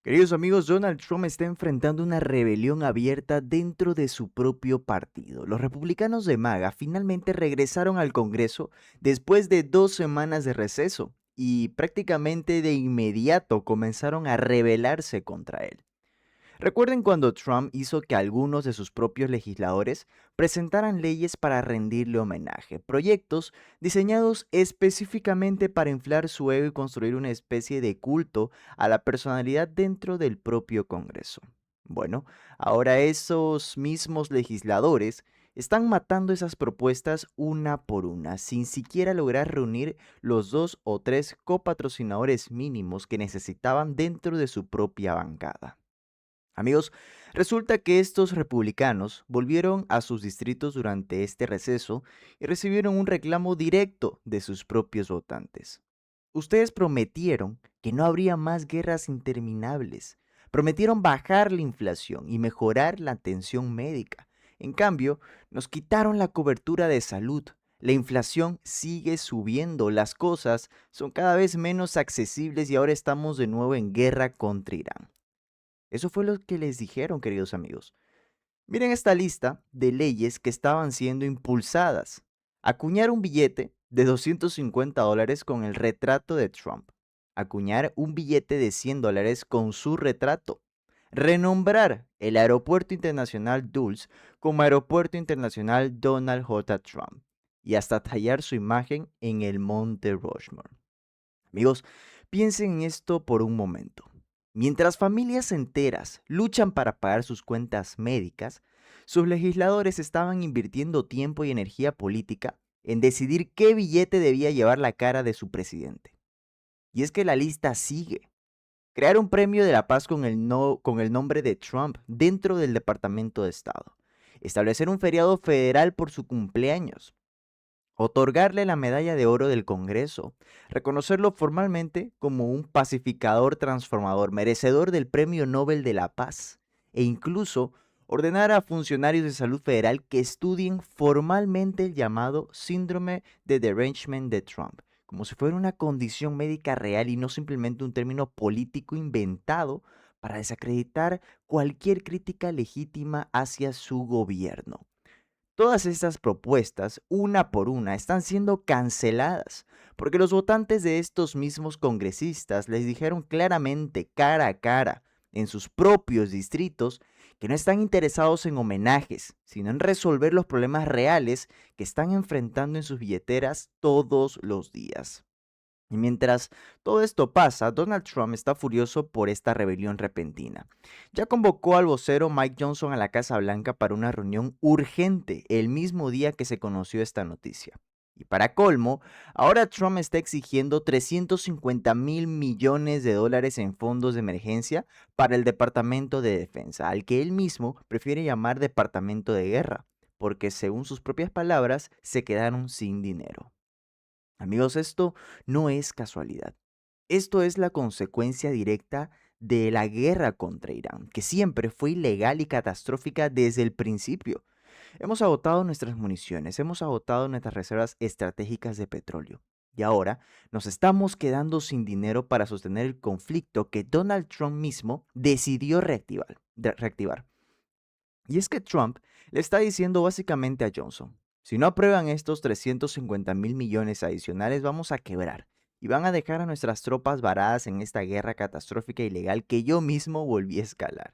Queridos amigos, Donald Trump está enfrentando una rebelión abierta dentro de su propio partido. Los republicanos de MAGA finalmente regresaron al Congreso después de 2 semanas de receso y prácticamente de inmediato comenzaron a rebelarse contra él. Recuerden cuando Trump hizo que algunos de sus propios legisladores presentaran leyes para rendirle homenaje, proyectos diseñados específicamente para inflar su ego y construir una especie de culto a la personalidad dentro del propio Congreso. Bueno, ahora esos mismos legisladores están matando esas propuestas una por una, sin siquiera lograr reunir los 2 o 3 copatrocinadores mínimos que necesitaban dentro de su propia bancada. Amigos, resulta que estos republicanos volvieron a sus distritos durante este receso y recibieron un reclamo directo de sus propios votantes. Ustedes prometieron que no habría más guerras interminables, prometieron bajar la inflación y mejorar la atención médica. En cambio, nos quitaron la cobertura de salud. La inflación sigue subiendo, las cosas son cada vez menos accesibles y ahora estamos de nuevo en guerra contra Irán. Eso fue lo que les dijeron, queridos amigos. Miren esta lista de leyes que estaban siendo impulsadas. Acuñar un billete de $250 con el retrato de Trump. Acuñar un billete de $100 con su retrato. Renombrar el Aeropuerto Internacional Dulles como Aeropuerto Internacional Donald J. Trump. Y hasta tallar su imagen en el Monte Rushmore. Amigos, piensen en esto por un momento. Mientras familias enteras luchan para pagar sus cuentas médicas, sus legisladores estaban invirtiendo tiempo y energía política en decidir qué billete debía llevar la cara de su presidente. Y es que la lista sigue. Crear un premio de la paz con el nombre de Trump dentro del Departamento de Estado. Establecer un feriado federal por su cumpleaños. Otorgarle la medalla de oro del Congreso, reconocerlo formalmente como un pacificador transformador, merecedor del Premio Nobel de la Paz, e incluso ordenar a funcionarios de salud federal que estudien formalmente el llamado síndrome de derangement de Trump, como si fuera una condición médica real y no simplemente un término político inventado para desacreditar cualquier crítica legítima hacia su gobierno. Todas estas propuestas, una por una, están siendo canceladas, porque los votantes de estos mismos congresistas les dijeron claramente, cara a cara, en sus propios distritos, que no están interesados en homenajes, sino en resolver los problemas reales que están enfrentando en sus billeteras todos los días. Y mientras todo esto pasa, Donald Trump está furioso por esta rebelión repentina. Ya convocó al vocero Mike Johnson a la Casa Blanca para una reunión urgente el mismo día que se conoció esta noticia. Y para colmo, ahora Trump está exigiendo $350,000 millones en fondos de emergencia para el Departamento de Defensa, al que él mismo prefiere llamar Departamento de Guerra, porque según sus propias palabras, se quedaron sin dinero. Amigos, esto no es casualidad. Esto es la consecuencia directa de la guerra contra Irán, que siempre fue ilegal y catastrófica desde el principio. Hemos agotado nuestras municiones, hemos agotado nuestras reservas estratégicas de petróleo. Y ahora nos estamos quedando sin dinero para sostener el conflicto que Donald Trump mismo decidió reactivar. Y es que Trump le está diciendo básicamente a Johnson, si no aprueban estos $350,000 millones adicionales, vamos a quebrar y van a dejar a nuestras tropas varadas en esta guerra catastrófica e ilegal que yo mismo volví a escalar.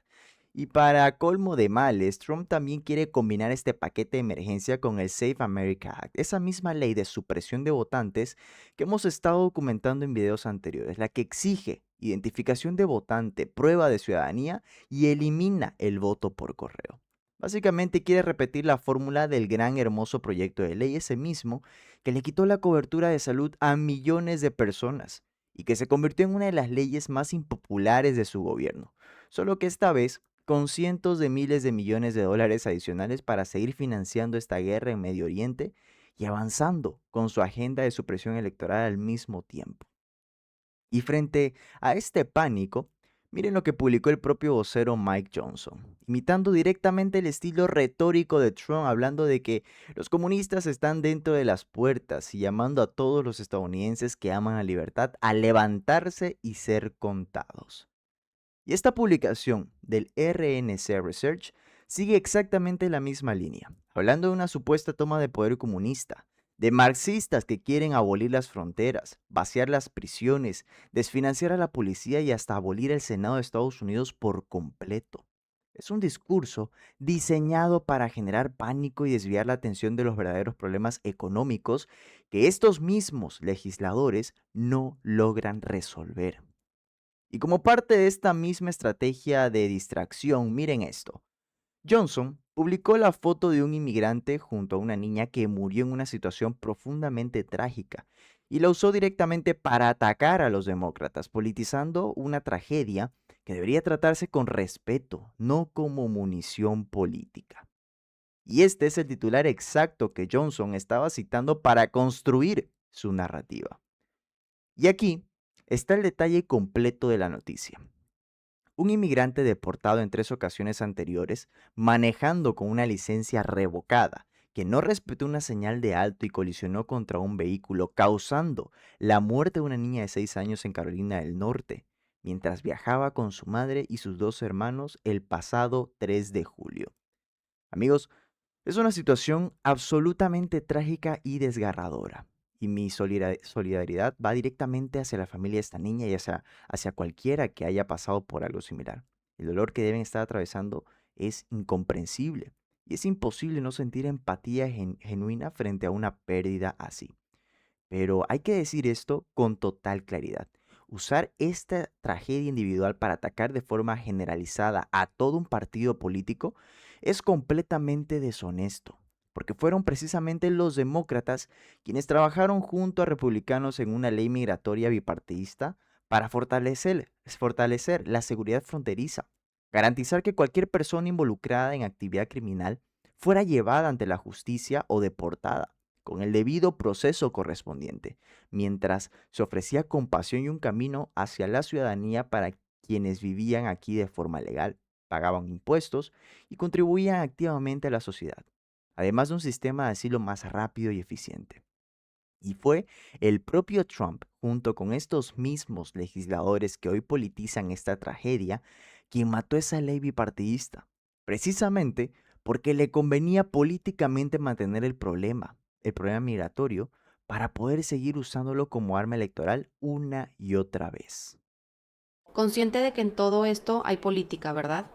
Y para colmo de males, Trump también quiere combinar este paquete de emergencia con el Save America Act, esa misma ley de supresión de votantes que hemos estado documentando en videos anteriores, la que exige identificación de votante, prueba de ciudadanía y elimina el voto por correo. Básicamente quiere repetir la fórmula del gran hermoso proyecto de ley ese mismo que le quitó la cobertura de salud a millones de personas y que se convirtió en una de las leyes más impopulares de su gobierno, solo que esta vez con cientos de miles de millones de dólares adicionales para seguir financiando esta guerra en Medio Oriente y avanzando con su agenda de supresión electoral al mismo tiempo. Y frente a este pánico, miren lo que publicó el propio vocero Mike Johnson, imitando directamente el estilo retórico de Trump, hablando de que los comunistas están dentro de las puertas y llamando a todos los estadounidenses que aman la libertad a levantarse y ser contados. Y esta publicación del RNC Research sigue exactamente la misma línea, hablando de una supuesta toma de poder comunista, de marxistas que quieren abolir las fronteras, vaciar las prisiones, desfinanciar a la policía y hasta abolir el Senado de Estados Unidos por completo. Es un discurso diseñado para generar pánico y desviar la atención de los verdaderos problemas económicos que estos mismos legisladores no logran resolver. Y como parte de esta misma estrategia de distracción, miren esto. Johnson publicó la foto de un inmigrante junto a una niña que murió en una situación profundamente trágica y la usó directamente para atacar a los demócratas, politizando una tragedia que debería tratarse con respeto, no como munición política. Y este es el titular exacto que Johnson estaba citando para construir su narrativa. Y aquí está el detalle completo de la noticia. Un inmigrante deportado en 3 ocasiones anteriores, manejando con una licencia revocada, que no respetó una señal de alto y colisionó contra un vehículo, causando la muerte de una niña de 6 años en Carolina del Norte, mientras viajaba con su madre y sus 2 hermanos el pasado 3 de julio. Amigos, es una situación absolutamente trágica y desgarradora. Y mi solidaridad va directamente hacia la familia de esta niña y hacia cualquiera que haya pasado por algo similar. El dolor que deben estar atravesando es incomprensible y es imposible no sentir empatía genuina frente a una pérdida así. Pero hay que decir esto con total claridad. Usar esta tragedia individual para atacar de forma generalizada a todo un partido político es completamente deshonesto, porque fueron precisamente los demócratas quienes trabajaron junto a republicanos en una ley migratoria bipartidista para fortalecer la seguridad fronteriza, garantizar que cualquier persona involucrada en actividad criminal fuera llevada ante la justicia o deportada con el debido proceso correspondiente, mientras se ofrecía compasión y un camino hacia la ciudadanía para quienes vivían aquí de forma legal, pagaban impuestos y contribuían activamente a la sociedad, además de un sistema de asilo más rápido y eficiente. Y fue el propio Trump, junto con estos mismos legisladores que hoy politizan esta tragedia, quien mató esa ley bipartidista, precisamente porque le convenía políticamente mantener el problema migratorio, para poder seguir usándolo como arma electoral una y otra vez. Consciente de que en todo esto hay política, ¿verdad?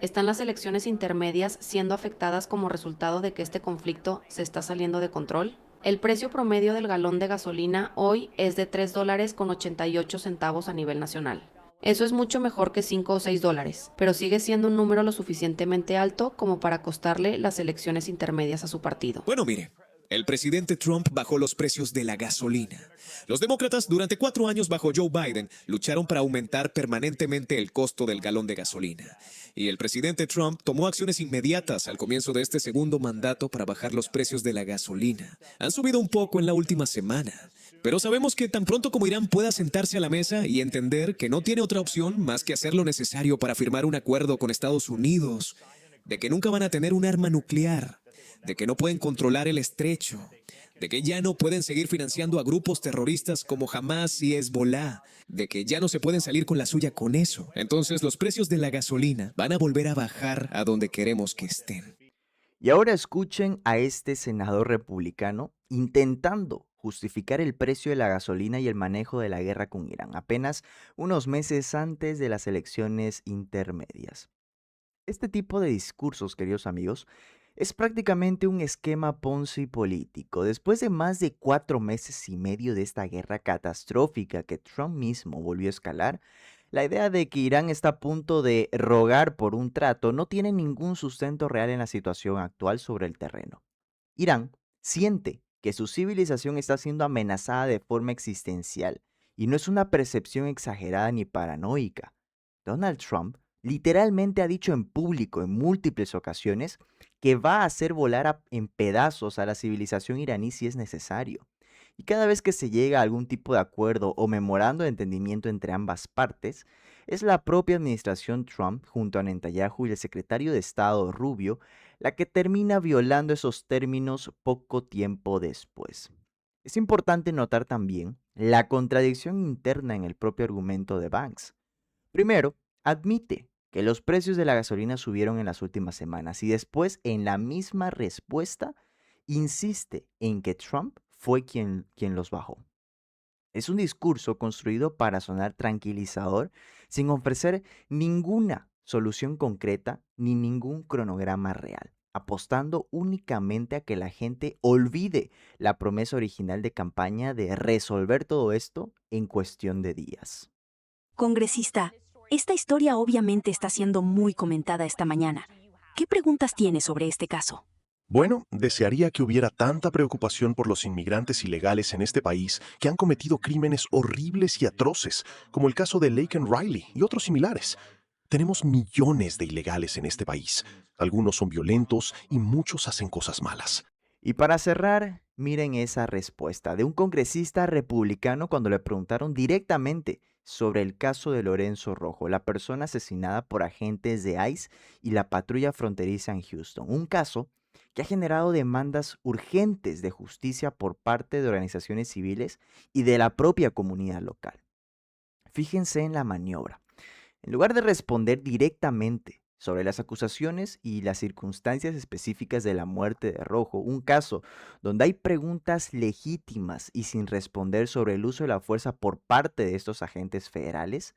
¿Están las elecciones intermedias siendo afectadas como resultado de que este conflicto se está saliendo de control? El precio promedio del galón de gasolina hoy es de $3,88 a nivel nacional. Eso es mucho mejor que $5 o $6, pero sigue siendo un número lo suficientemente alto como para costarle las elecciones intermedias a su partido. Bueno, mire, el presidente Trump bajó los precios de la gasolina. Los demócratas durante 4 años bajo Joe Biden lucharon para aumentar permanentemente el costo del galón de gasolina. Y el presidente Trump tomó acciones inmediatas al comienzo de este segundo mandato para bajar los precios de la gasolina. Han subido un poco en la última semana. Pero sabemos que tan pronto como Irán pueda sentarse a la mesa y entender que no tiene otra opción más que hacer lo necesario para firmar un acuerdo con Estados Unidos, de que nunca van a tener un arma nuclear, de que no pueden controlar el estrecho, de que ya no pueden seguir financiando a grupos terroristas como Hamas y Hezbollah, de que ya no se pueden salir con la suya con eso. Entonces los precios de la gasolina van a volver a bajar a donde queremos que estén. Y ahora escuchen a este senador republicano intentando justificar el precio de la gasolina y el manejo de la guerra con Irán, apenas unos meses antes de las elecciones intermedias. Este tipo de discursos, queridos amigos, es prácticamente un esquema Ponzi político. Después de más de 4 meses y medio de esta guerra catastrófica que Trump mismo volvió a escalar, la idea de que Irán está a punto de rogar por un trato no tiene ningún sustento real en la situación actual sobre el terreno. Irán siente que su civilización está siendo amenazada de forma existencial y no es una percepción exagerada ni paranoica. Donald Trump literalmente ha dicho en público en múltiples ocasiones que va a hacer volar en pedazos a la civilización iraní si es necesario. Y cada vez que se llega a algún tipo de acuerdo o memorando de entendimiento entre ambas partes, es la propia administración Trump junto a Netanyahu y el secretario de Estado Rubio la que termina violando esos términos poco tiempo después. Es importante notar también la contradicción interna en el propio argumento de Banks. Primero, admite que los precios de la gasolina subieron en las últimas semanas y después, en la misma respuesta, insiste en que Trump fue quien los bajó. Es un discurso construido para sonar tranquilizador sin ofrecer ninguna solución concreta ni ningún cronograma real, apostando únicamente a que la gente olvide la promesa original de campaña de resolver todo esto en cuestión de días. Congresista, esta historia obviamente está siendo muy comentada esta mañana. ¿Qué preguntas tiene sobre este caso? Bueno, desearía que hubiera tanta preocupación por los inmigrantes ilegales en este país que han cometido crímenes horribles y atroces, como el caso de Laken Riley y otros similares. Tenemos millones de ilegales en este país. Algunos son violentos y muchos hacen cosas malas. Y para cerrar, miren esa respuesta de un congresista republicano cuando le preguntaron directamente sobre el caso de Lorenzo Rojo, la persona asesinada por agentes de ICE y la patrulla fronteriza en Houston. Un caso que ha generado demandas urgentes de justicia por parte de organizaciones civiles y de la propia comunidad local. Fíjense en la maniobra. En lugar de responder directamente sobre las acusaciones y las circunstancias específicas de la muerte de Rojo, un caso donde hay preguntas legítimas y sin responder sobre el uso de la fuerza por parte de estos agentes federales,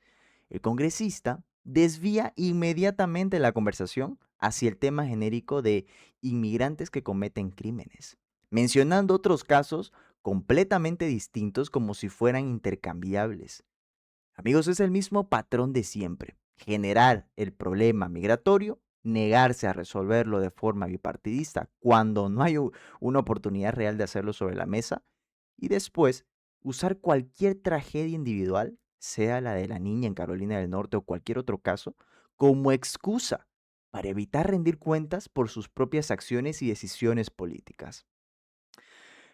el congresista desvía inmediatamente la conversación hacia el tema genérico de inmigrantes que cometen crímenes, mencionando otros casos completamente distintos como si fueran intercambiables. Amigos, es el mismo patrón de siempre. Generar el problema migratorio, negarse a resolverlo de forma bipartidista cuando no hay una oportunidad real de hacerlo sobre la mesa y después usar cualquier tragedia individual, sea la de la niña en Carolina del Norte o cualquier otro caso, como excusa para evitar rendir cuentas por sus propias acciones y decisiones políticas.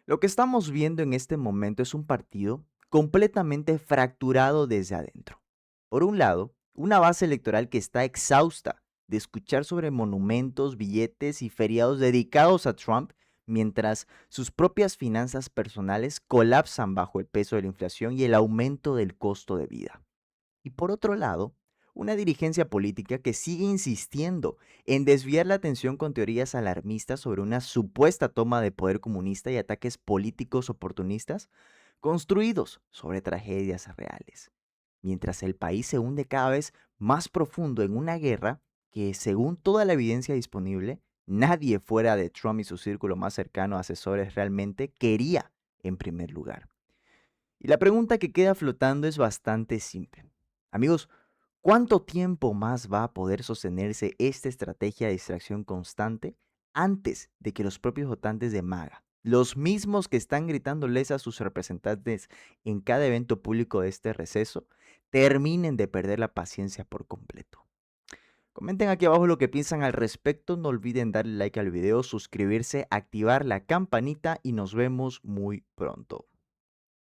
Lo que estamos viendo en este momento es un partido completamente fracturado desde adentro. Por un lado, una base electoral que está exhausta de escuchar sobre monumentos, billetes y feriados dedicados a Trump, mientras sus propias finanzas personales colapsan bajo el peso de la inflación y el aumento del costo de vida. Y por otro lado, una dirigencia política que sigue insistiendo en desviar la atención con teorías alarmistas sobre una supuesta toma de poder comunista y ataques políticos oportunistas construidos sobre tragedias reales, mientras el país se hunde cada vez más profundo en una guerra que, según toda la evidencia disponible, nadie fuera de Trump y su círculo más cercano a asesores realmente quería en primer lugar. Y la pregunta que queda flotando es bastante simple. Amigos, ¿cuánto tiempo más va a poder sostenerse esta estrategia de distracción constante antes de que los propios votantes de MAGA, los mismos que están gritándoles a sus representantes en cada evento público de este receso, terminen de perder la paciencia por completo? Comenten aquí abajo lo que piensan al respecto, no olviden darle like al video, suscribirse, activar la campanita y nos vemos muy pronto.